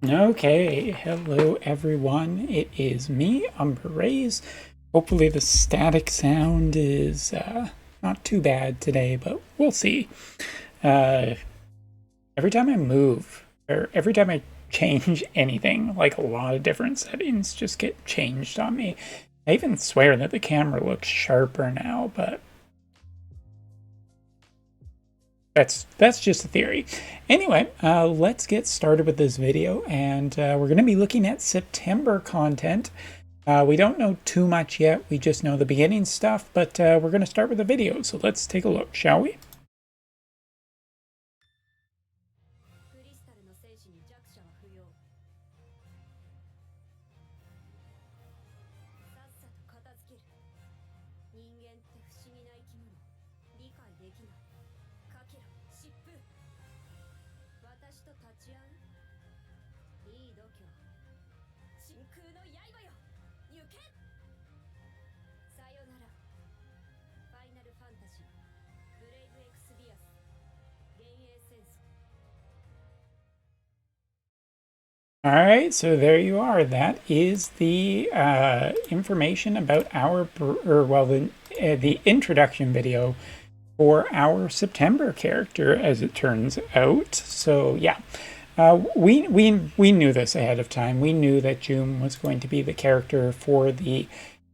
Okay, hello everyone. It is me, Umber Rays. Hopefully the static sound is not too bad today, but we'll see. Uh, every time I move, or every time I change anything, like a lot of different settings just get changed on me. I even swear that the camera looks sharper now, but that's just a theory. Anyway, let's get started with this video, and we're going to be looking at September content. We don't know too much yet. We just know the beginning stuff, but we're going to start with the video. So let's take a look, shall we? All right, so there you are. That is the information about our, the introduction video for our September character, as it turns out. So yeah, we knew this ahead of time. We knew that Jume was going to be the character for the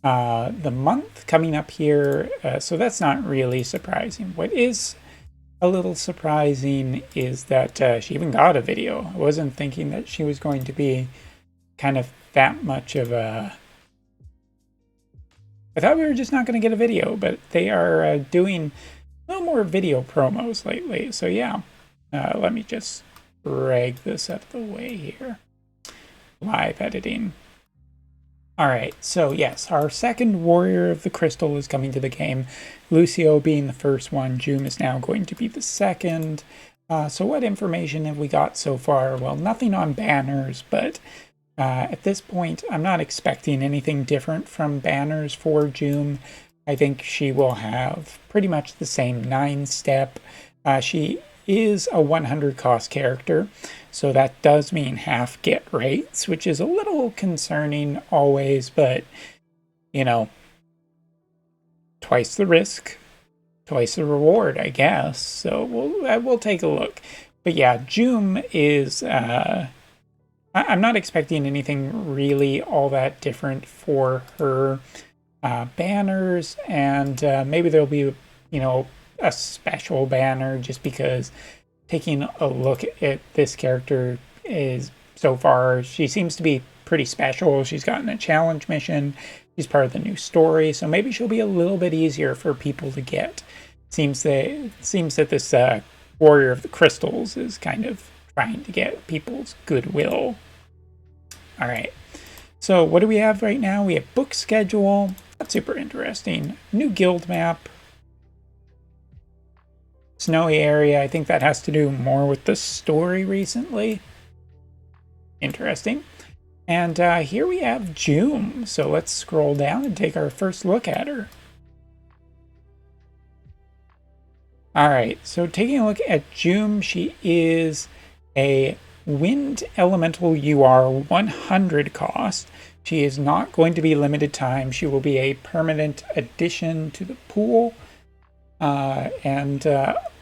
month coming up here. So that's not really surprising. What is a little surprising is that she even got a video. I wasn't thinking that she was going to be kind of that much of a... I thought we were just not going to get a video, but they are doing a little more video promos lately. So yeah, let me just drag this out of the way here. Live editing. Alright, so yes, our second Warrior of the Crystal is coming to the game. Lucio being the first one, Jume is now going to be the second. So what information have we got so far? Well, nothing on banners, but at this point, I'm not expecting anything different from banners for Jume. I think she will have pretty much the same 9-step. She is a 100 cost character, so that does mean half get rates, which is a little concerning always, but you know, twice the risk, twice the reward, I guess. So we'll take a look. But yeah, Jume is I'm not expecting anything really all that different for her banners, and maybe there'll be, you know, a special banner, just because taking a look at this character is, so far, she seems to be pretty special. She's gotten a challenge mission. She's part of the new story, so maybe she'll be a little bit easier for people to get. Seems that this Warrior of the Crystals is kind of trying to get people's goodwill. All right, so what do we have right now? We have book schedule. That's super interesting. New guild map. Snowy area. I think that has to do more with the story recently. Interesting. And here we have Jume. So let's scroll down and take our first look at her. All right, so taking a look at Jume, she is a Wind Elemental UR 100 cost. She is not going to be limited time. She will be a permanent addition to the pool.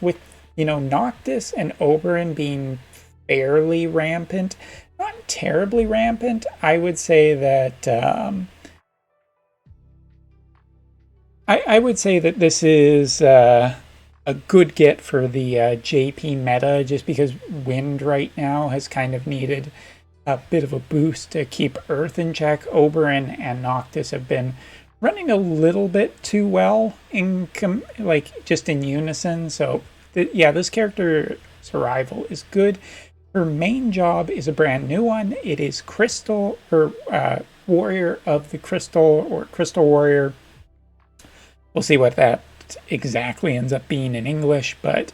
With, you know, Noctis and Oberyn being fairly rampant, not terribly rampant, I would say that I would say that this is a good get for the JP meta, just because Wind right now has kind of needed a bit of a boost to keep Earth in check. Oberyn and Noctis have been running a little bit too well in just in unison. So yeah, this character's arrival is good. Her main job is a brand new one. It is Crystal, or Warrior of the Crystal, or Crystal Warrior. We'll see what that exactly ends up being in English, but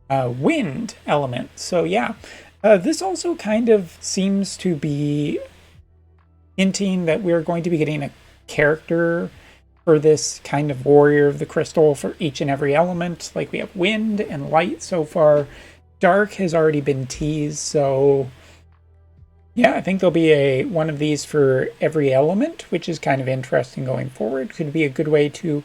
wind element. So yeah, this also kind of seems to be hinting that we're going to be getting a character for this kind of Warrior of the Crystal for each and every element. Like, we have wind and light so far. Dark has already been teased, so Yeah, I think there'll be one of these for every element, which is kind of interesting going forward. Could be a good way to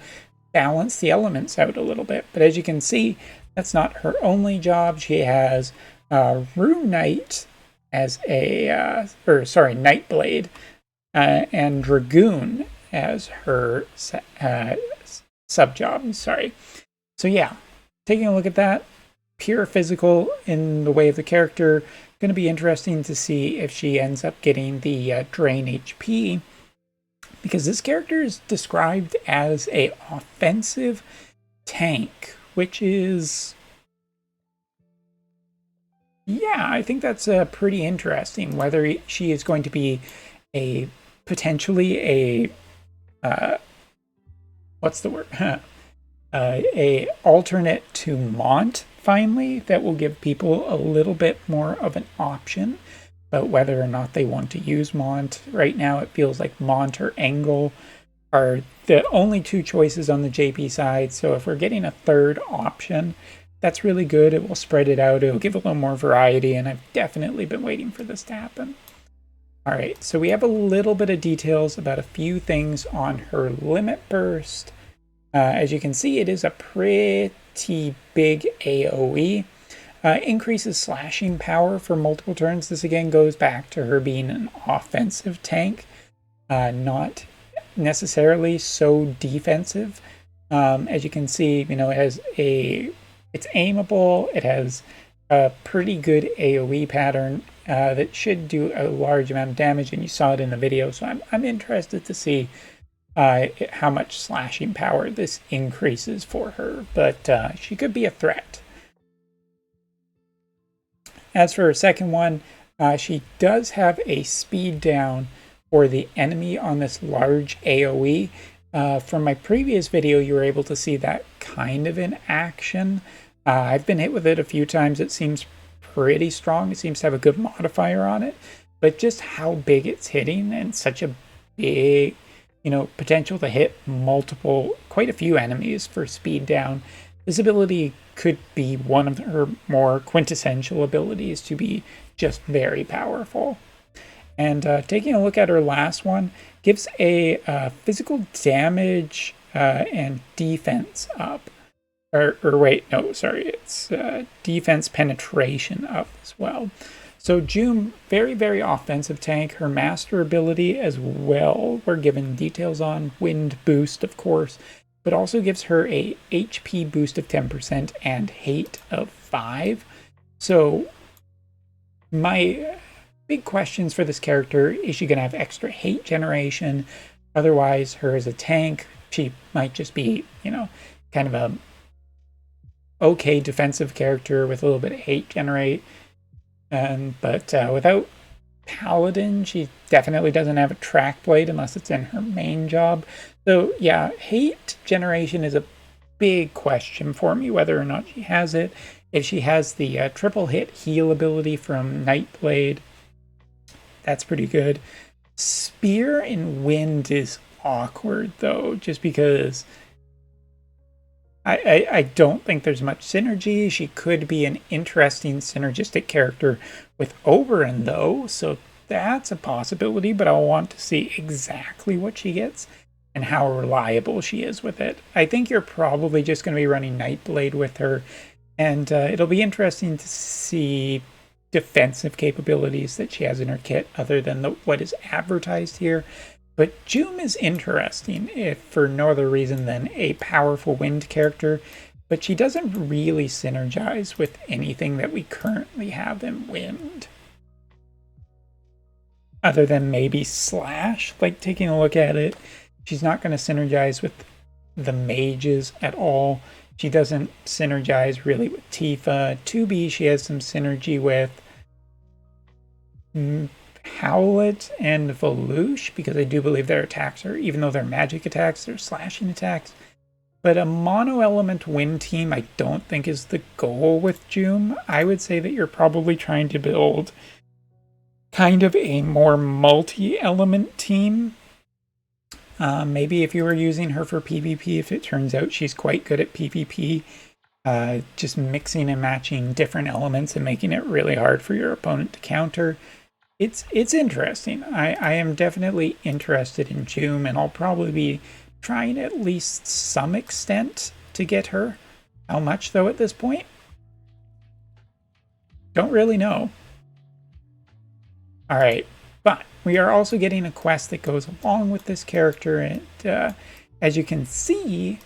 balance the elements out a little bit. But as you can see, that's not her only job. She has Rune Knight as Nightblade, and Dragoon as her sub job. Sorry. So yeah, taking a look at that, pure physical in the way of the character. Going to be interesting to see if she ends up getting the drain HP, because this character is described as a offensive tank, which is, yeah, I think that's pretty interesting. Whether she is going to be a potentially what's the word? A alternate to Mont finally, that will give people a little bit more of an option. But whether or not they want to use Mont, right now it feels like Mont or Angle are the only two choices on the JP side. So if we're getting a third option, that's really good. It will spread it out. It'll give a little more variety, and I've definitely been waiting for this to happen. All right, so we have a little bit of details about a few things on her limit burst. As you can see, it is a pretty big AoE. Increases slashing power for multiple turns. This again goes back to her being an offensive tank, not necessarily so defensive. As you can see, it has it's aimable. It has a pretty good AoE pattern that should do a large amount of damage, and you saw it in the video. So I'm interested to see how much slashing power this increases for her, but she could be a threat. As for her second one, she does have a speed down for the enemy on this large AoE. From my previous video, you were able to see that kind of in action. I've been hit with it a few times. It seems pretty strong. It seems to have a good modifier on it, but just how big it's hitting and such a big, potential to hit quite a few enemies for speed down. This ability could be one of her more quintessential abilities to be just very powerful. And taking a look at her last one, gives a physical damage and defense up. It's defense penetration up as well. So Jume, very, very offensive tank. Her master ability as well, we're given details on. Wind boost, of course, but also gives her a HP boost of 10% and hate of 5. So my big questions for this character, is she going to have extra hate generation? Otherwise, her as a tank, she might just be, kind of a okay defensive character with a little bit of hate generate. But without Paladin, she definitely doesn't have a track blade unless it's in her main job. So yeah, hate generation is a big question for me, whether or not she has it. If she has the triple hit heal ability from Nightblade, that's pretty good. Spear and Wind is awkward though, just because I don't think there's much synergy. She could be an interesting synergistic character with Oberyn though, so that's a possibility, but I'll want to see exactly what she gets and how reliable she is with it. I think you're probably just going to be running Nightblade with her, and it'll be interesting to see defensive capabilities that she has in her kit other than what is advertised here. But Jume is interesting, if for no other reason than a powerful wind character, but she doesn't really synergize with anything that we currently have in wind. Other than maybe Slash, like taking a look at it, she's not going to synergize with the mages at all. She doesn't synergize really with Tifa. 2B, she has some synergy with Howlet and Volush, because I do believe their attacks are, even though they're magic attacks, they're slashing attacks. But a mono-element wind team I don't think is the goal with Jume. I would say that you're probably trying to build kind of a more multi-element team. Maybe if you were using her for PvP, if it turns out she's quite good at PvP, just mixing and matching different elements and making it really hard for your opponent to counter. it's interesting. I am definitely interested in Jume, and I'll probably be trying at least some extent to get her. How much though at this point? Don't really know. All right, but we are also getting a quest that goes along with this character, and as you can see,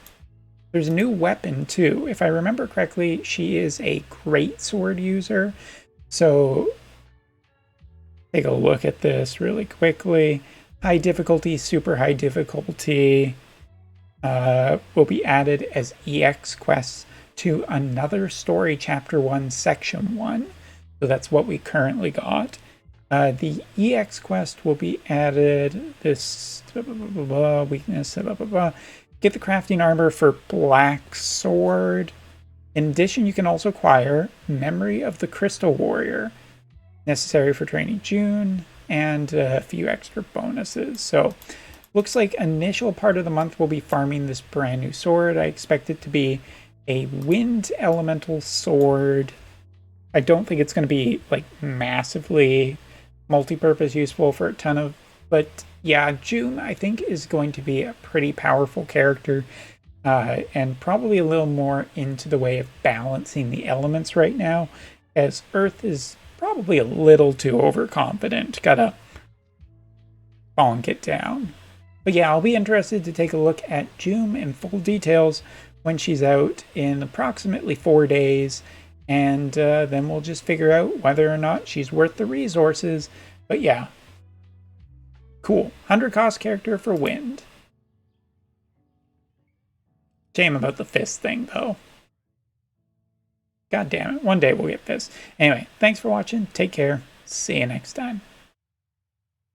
there's a new weapon too. If I remember correctly, she is a great sword user. So take a look at this really quickly. High difficulty, super high difficulty will be added as EX quests to another story, Chapter 1, Section 1. So that's what we currently got. The EX quest will be added. This weakness. Get the crafting armor for Black Sword. In addition, you can also acquire Memory of the Crystal Warrior, necessary for training June, and a few extra bonuses. So, looks like initial part of the month will be farming this brand new sword. I expect it to be a wind elemental sword. I don't think it's going to be like massively multi-purpose useful for a ton of, but yeah, Jume I think is going to be a pretty powerful character, and probably a little more into the way of balancing the elements right now, as Earth is probably a little too overconfident. Gotta bonk it down. But yeah, I'll be interested to take a look at Jume in full details when she's out in approximately 4 days, and then we'll just figure out whether or not she's worth the resources. But yeah, cool. 100 cost character for Wind. Shame about the fist thing, though. God damn it. One day we'll get fist. Anyway, thanks for watching. Take care. See you next time.